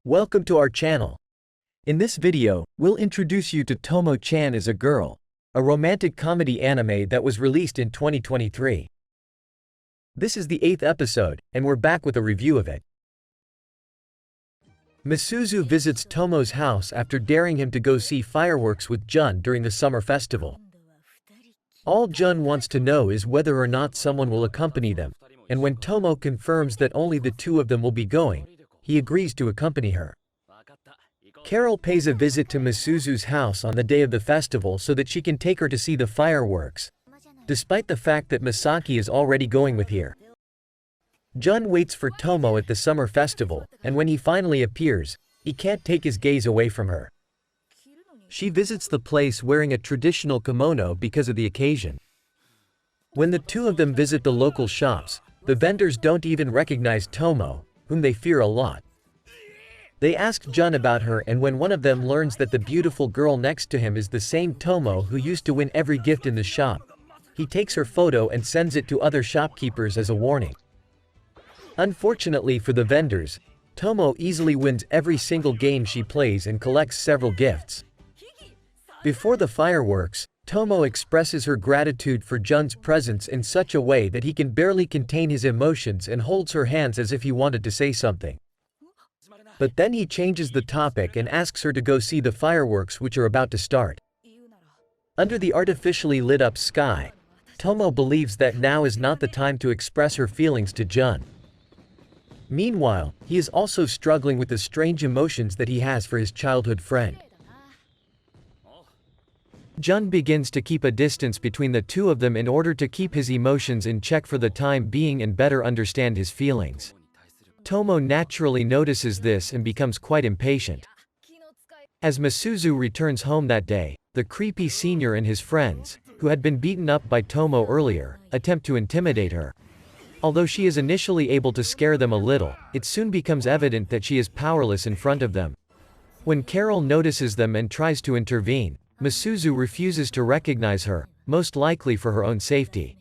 Welcome to our channel. In this video, we'll introduce you to Tomo-chan as a Girl, a romantic comedy anime that was released in 2023. This is the 8th episode, and we're back with a review of it. Misuzu visits Tomo's house after daring him to go see fireworks with Jun during the summer festival. All Jun wants to know is whether or not someone will accompany them, and when Tomo confirms that only the two of them will be going, he agrees to accompany her. Carol pays a visit to Misuzu's house on the day of the festival so that she can take her to see the fireworks, despite the fact that Misaki is already going with her. Jun waits for Tomo at the summer festival, and when he finally appears, he can't take his gaze away from her. She visits the place wearing a traditional kimono because of the occasion. When the two of them visit the local shops, the vendors don't even recognize Tomo, whom they fear a lot. They ask Jun about her, and when one of them learns that the beautiful girl next to him is the same Tomo who used to win every gift in the shop, he takes her photo and sends it to other shopkeepers as a warning. Unfortunately for the vendors, Tomo easily wins every single game she plays and collects several gifts. Before the fireworks, Tomo expresses her gratitude for Jun's presence in such a way that he can barely contain his emotions and holds her hands as if he wanted to say something. But then he changes the topic and asks her to go see the fireworks which are about to start. Under the artificially lit up sky, Tomo believes that now is not the time to express her feelings to Jun. Meanwhile, he is also struggling with the strange emotions that he has for his childhood friend. Jun begins to keep a distance between the two of them in order to keep his emotions in check for the time being and better understand his feelings. Tomo naturally notices this and becomes quite impatient. As Misuzu returns home that day, the creepy senior and his friends, who had been beaten up by Tomo earlier, attempt to intimidate her. Although she is initially able to scare them a little, it soon becomes evident that she is powerless in front of them. When Carol notices them and tries to intervene, Misuzu refuses to recognize her, most likely for her own safety.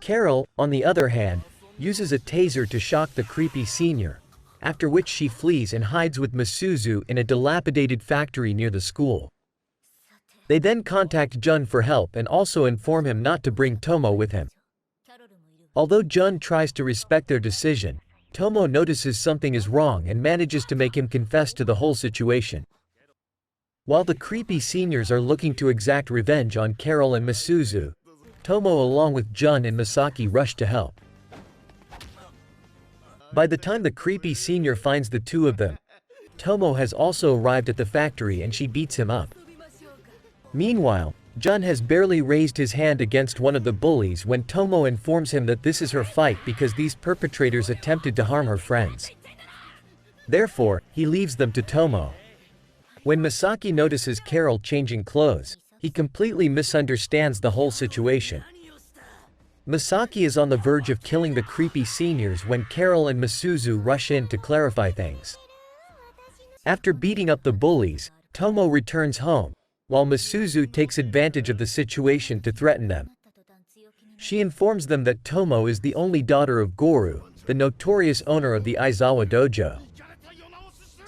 Carol, on the other hand, uses a taser to shock the creepy senior, after which she flees and hides with Misuzu in a dilapidated factory near the school. They then contact Jun for help and also inform him not to bring Tomo with him. Although Jun tries to respect their decision, Tomo notices something is wrong and manages to make him confess to the whole situation. While the creepy seniors are looking to exact revenge on Carol and Misuzu, Tomo along with Jun and Misaki rush to help. By the time the creepy senior finds the two of them, Tomo has also arrived at the factory and she beats him up. Meanwhile, Jun has barely raised his hand against one of the bullies when Tomo informs him that this is her fight because these perpetrators attempted to harm her friends. Therefore, he leaves them to Tomo. When Misaki notices Carol changing clothes, he completely misunderstands the whole situation. Misaki is on the verge of killing the creepy seniors when Carol and Misuzu rush in to clarify things. After beating up the bullies, Tomo returns home, while Misuzu takes advantage of the situation to threaten them. She informs them that Tomo is the only daughter of Goru, the notorious owner of the Aizawa dojo.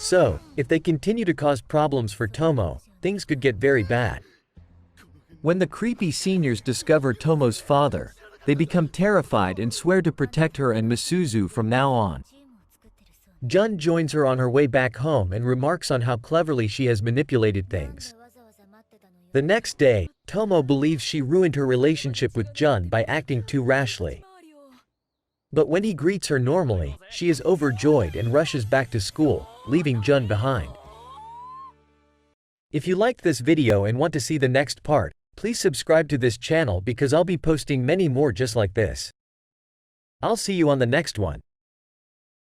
So, if they continue to cause problems for Tomo, things could get very bad. When the creepy seniors discover Tomo's father, they become terrified and swear to protect her and Misuzu from now on. Jun joins her on her way back home and remarks on how cleverly she has manipulated things. The next day, Tomo believes she ruined her relationship with Jun by acting too rashly. But when he greets her normally, she is overjoyed and rushes back to school, leaving Jun behind. If you liked this video and want to see the next part, please subscribe to this channel because I'll be posting many more just like this. I'll see you on the next one.